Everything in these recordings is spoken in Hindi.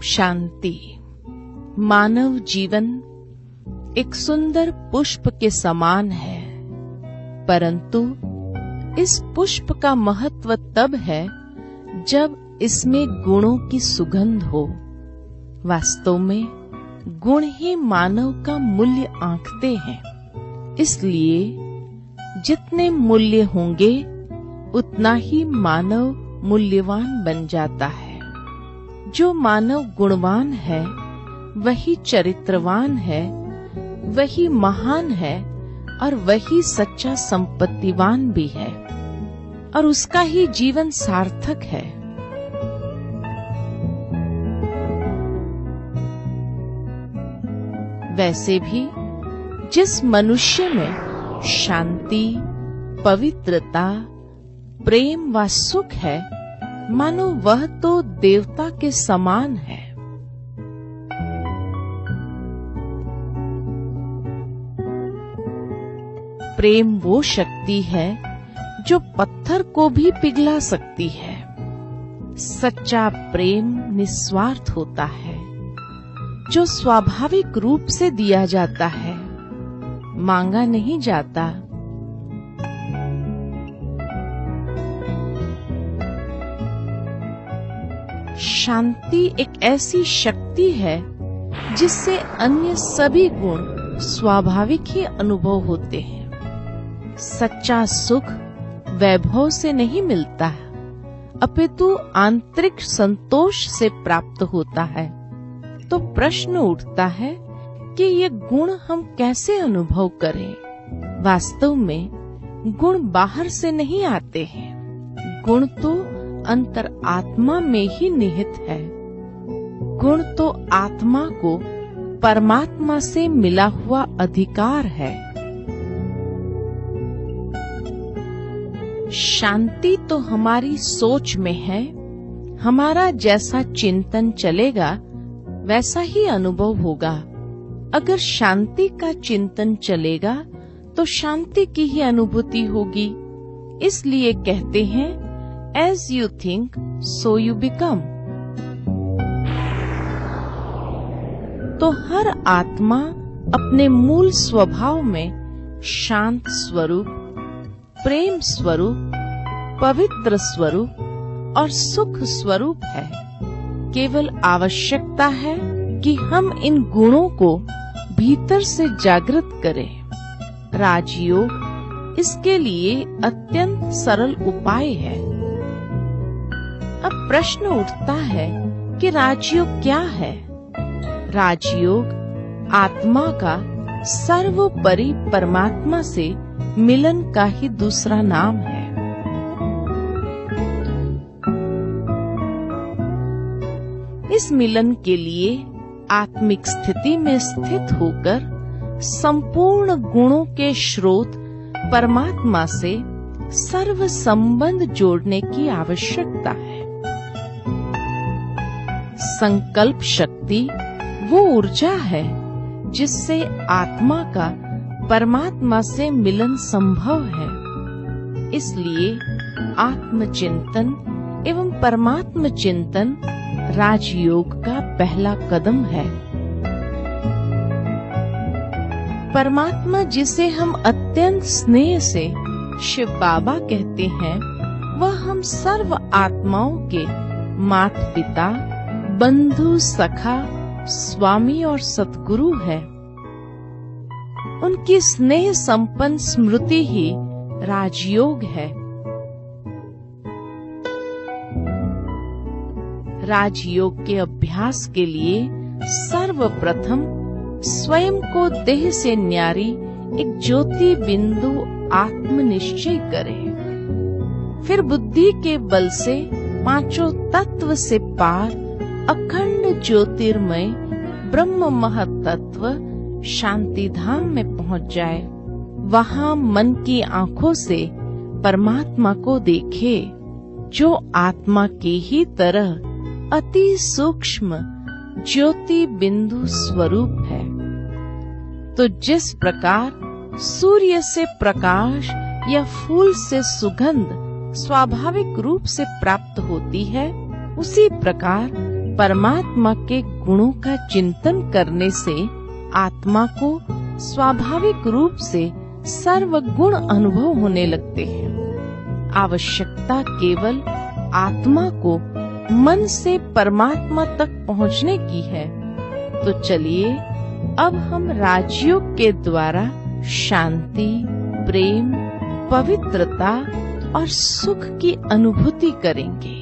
शांति। मानव जीवन एक सुंदर पुष्प के समान है, परंतु इस पुष्प का महत्व तब है जब इसमें गुणों की सुगंध हो। वास्तव में गुण ही मानव का मूल्य आंकते हैं। इसलिए जितने मूल्य होंगे उतना ही मानव मूल्यवान बन जाता है। जो मानव गुणवान है वही चरित्रवान है, वही महान है और वही सच्चा संपत्तिवान भी है और उसका ही जीवन सार्थक है। वैसे भी जिस मनुष्य में शांति, पवित्रता, प्रेम व सुख है, मानो वह तो देवता के समान है। प्रेम वो शक्ति है जो पत्थर को भी पिघला सकती है। सच्चा प्रेम निस्वार्थ होता है, जो स्वाभाविक रूप से दिया जाता है, मांगा नहीं जाता। शांति एक ऐसी शक्ति है जिससे अन्य सभी गुण स्वाभाविक ही अनुभव होते हैं। सच्चा सुख वैभव से नहीं मिलता, अपितु आंतरिक संतोष से प्राप्त होता है। तो प्रश्न उठता है कि ये गुण हम कैसे अनुभव करें? वास्तव में गुण बाहर से नहीं आते हैं। गुण तो अंतर आत्मा में ही निहित है। गुण तो आत्मा को परमात्मा से मिला हुआ अधिकार है। शांति तो हमारी सोच में है। हमारा जैसा चिंतन चलेगा वैसा ही अनुभव होगा। अगर शांति का चिंतन चलेगा तो शांति की ही अनुभूति होगी। इसलिए कहते हैं As you think, so you become। तो हर आत्मा अपने मूल स्वभाव में शांत स्वरूप, प्रेम स्वरूप, पवित्र स्वरूप और सुख स्वरूप है। केवल आवश्यकता है कि हम इन गुणों को भीतर से जागृत करें। राजयोग इसके लिए अत्यंत सरल उपाय है। अब प्रश्न उठता है कि राजयोग क्या है? राजयोग आत्मा का सर्वोपरि परमात्मा से मिलन का ही दूसरा नाम है। इस मिलन के लिए आत्मिक स्थिति में स्थित होकर संपूर्ण गुणों के स्रोत परमात्मा से सर्व संबंध जोड़ने की आवश्यकता है। संकल्प शक्ति वो ऊर्जा है जिससे आत्मा का परमात्मा से मिलन संभव है। इसलिए आत्मचिंतन एवं परमात्म चिंतन राजयोग का पहला कदम है। परमात्मा जिसे हम अत्यंत स्नेह से शिव बाबा कहते हैं, वह हम सर्व आत्माओं के माता पिता, बंधु, सखा, स्वामी और सतगुरु है। उनकी स्नेह संपन्न स्मृति ही राजयोग है। राजयोग के अभ्यास के लिए सर्वप्रथम स्वयं को देह से न्यारी एक ज्योति बिंदु आत्मनिश्चय करें। फिर बुद्धि के बल से पांचों तत्व से पार अखंड ज्योतिर्मय ब्रह्म महतत्व शांति धाम में पहुंच जाए। वहां मन की आंखों से परमात्मा को देखे, जो आत्मा के ही तरह अति सूक्ष्म ज्योति बिंदु स्वरूप है। तो जिस प्रकार सूर्य से प्रकाश या फूल से सुगंध स्वाभाविक रूप से प्राप्त होती है, उसी प्रकार परमात्मा के गुणों का चिंतन करने से आत्मा को स्वाभाविक रूप से सर्वगुण अनुभव होने लगते हैं। आवश्यकता केवल आत्मा को मन से परमात्मा तक पहुंचने की है। तो चलिए अब हम राजयोग के द्वारा शांति, प्रेम, पवित्रता और सुख की अनुभूति करेंगे।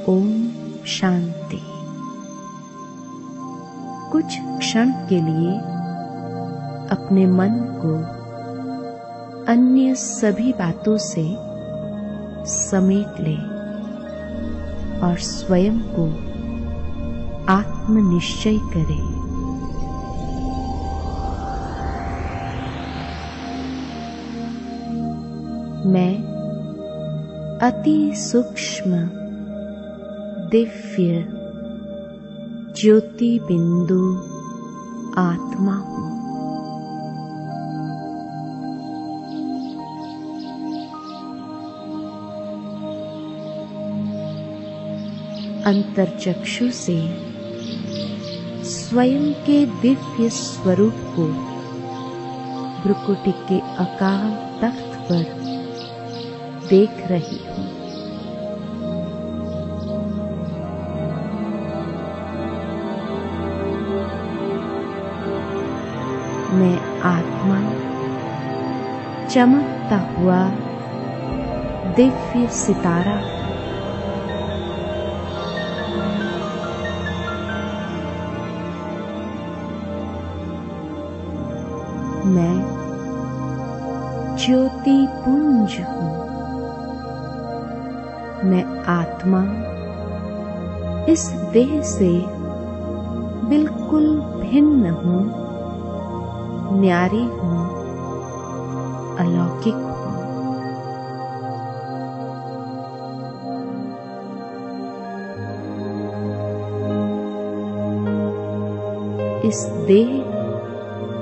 ओम शांति। कुछ क्षण के लिए अपने मन को अन्य सभी बातों से समेट ले और स्वयं को आत्मनिश्चय करे। मैं अति सूक्ष्म दिव्य ज्योति बिंदु आत्मा हूँ। अंतर्चक्षु से स्वयं के दिव्य स्वरूप को भ्रुकुटी के अकाल तख्त पर देख रही हूँ। मैं आत्मा चमकता हुआ दिव्य सितारा। मैं ज्योति पुंज हूँ। मैं आत्मा इस देह से बिल्कुल भिन्न हूँ, न्यारी हूँ, अलौकिक हूँ। इस देह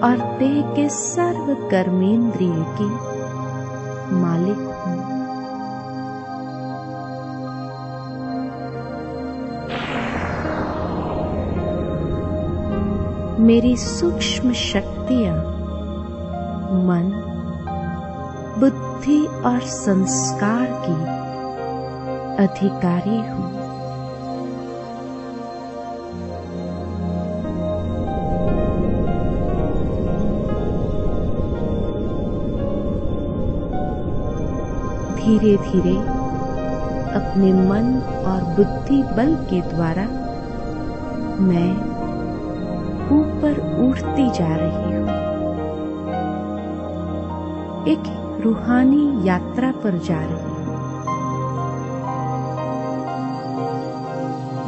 और देह के सर्व कर्मेंद्रिय की मालिक हूँ। मेरी सूक्ष्म शक्तियां मन, बुद्धि और संस्कार की अधिकारी हूँ। धीरे धीरे अपने मन और बुद्धि बल के द्वारा मैं ऊपर उठती जा रही हूँ। एक रूहानी यात्रा पर जा रही हूँ।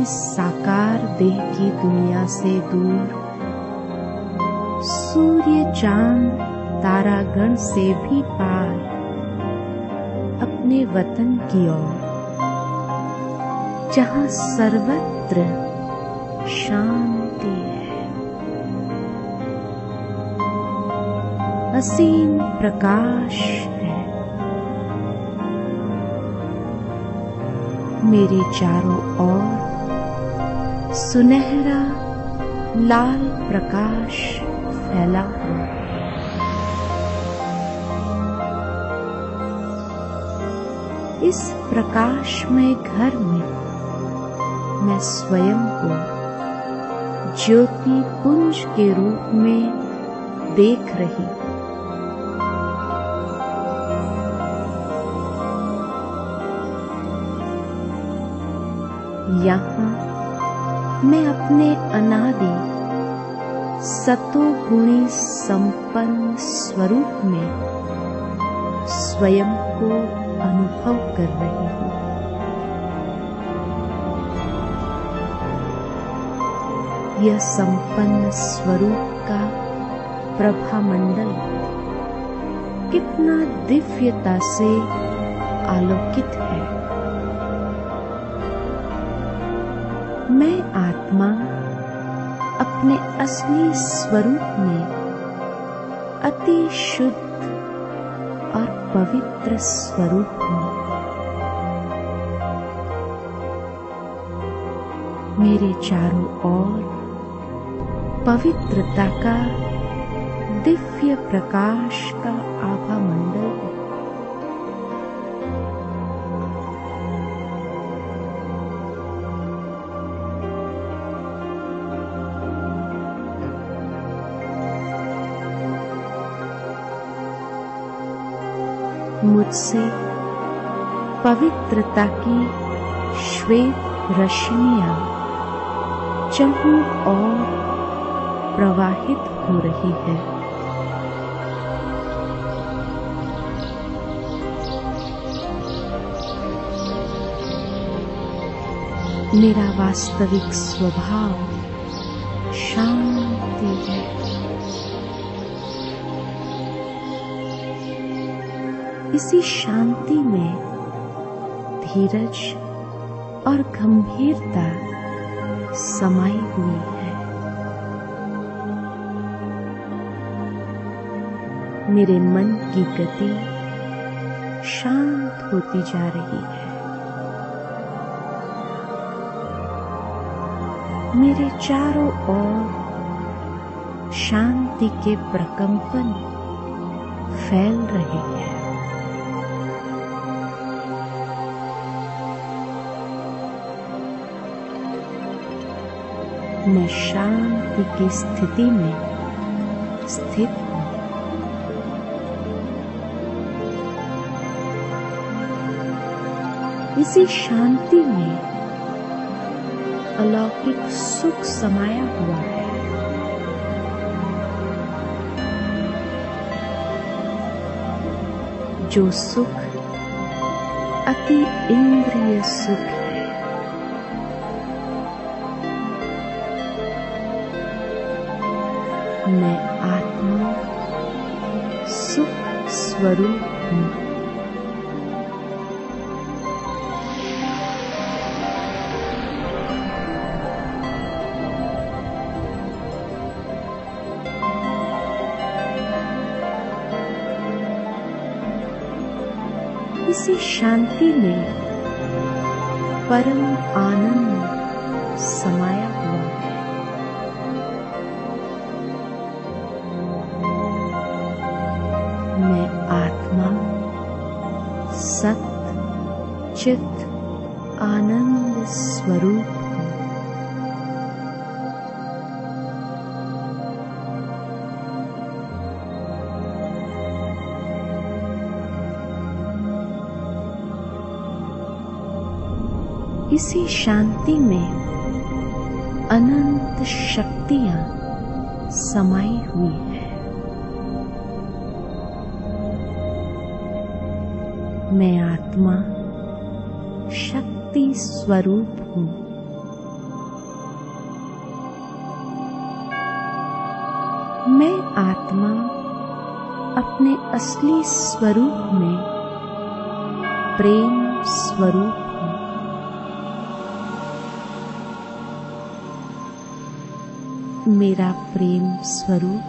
इस साकार देह की दुनिया से दूर, सूर्य चांद तारागण से भी पार, अपने वतन की ओर, जहाँ सर्वत्र शांति है, असीम प्रकाश है। मेरे चारों ओर सुनहरा लाल प्रकाश फैला हुआ। इस प्रकाशमय घर में मैं स्वयं को ज्योति पुंज के रूप में देख रही हूं। यहाँ मैं अपने अनादि सतोगुणी संपन्न स्वरूप में स्वयं को अनुभव कर रही हूँ। यह संपन्न स्वरूप का प्रभामंडल कितना दिव्यता से आलोकित है। मैं आत्मा अपने असली स्वरूप में अति शुद्ध और पवित्र स्वरूप हूँ। मेरे चारों ओर पवित्रता का दिव्य प्रकाश का आभा मंडल है। मुझसे पवित्रता की श्वेत रश्मियां चहु और प्रवाहित हो रही है। मेरा वास्तविक स्वभाव शांति है। इसी शांति में धीरज और गंभीरता समाई हुई है। मेरे मन की गति शांत होती जा रही है। मेरे चारों ओर शांति के प्रकंपन फैल रहे हैं। मैं शांति की स्थिति में स्थित हूँ। इसी शांति में अलौकिक सुख समाया हुआ है। जो सुख अति इंद्रिय सुख है। मैं आत्मा सुख स्वरूप हूँ। इसी शांति में परम आनंद समाया हुआ है। मैं आत्मा सत चित आनंद स्वरूप हूँ। इसी शांति में अनंत शक्तियां समाई हुई है। मैं आत्मा शक्ति स्वरूप हूँ। मैं आत्मा अपने असली स्वरूप में प्रेम स्वरूप हूँ। मेरा प्रेम स्वरूप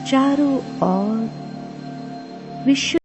चारों ओर विश्व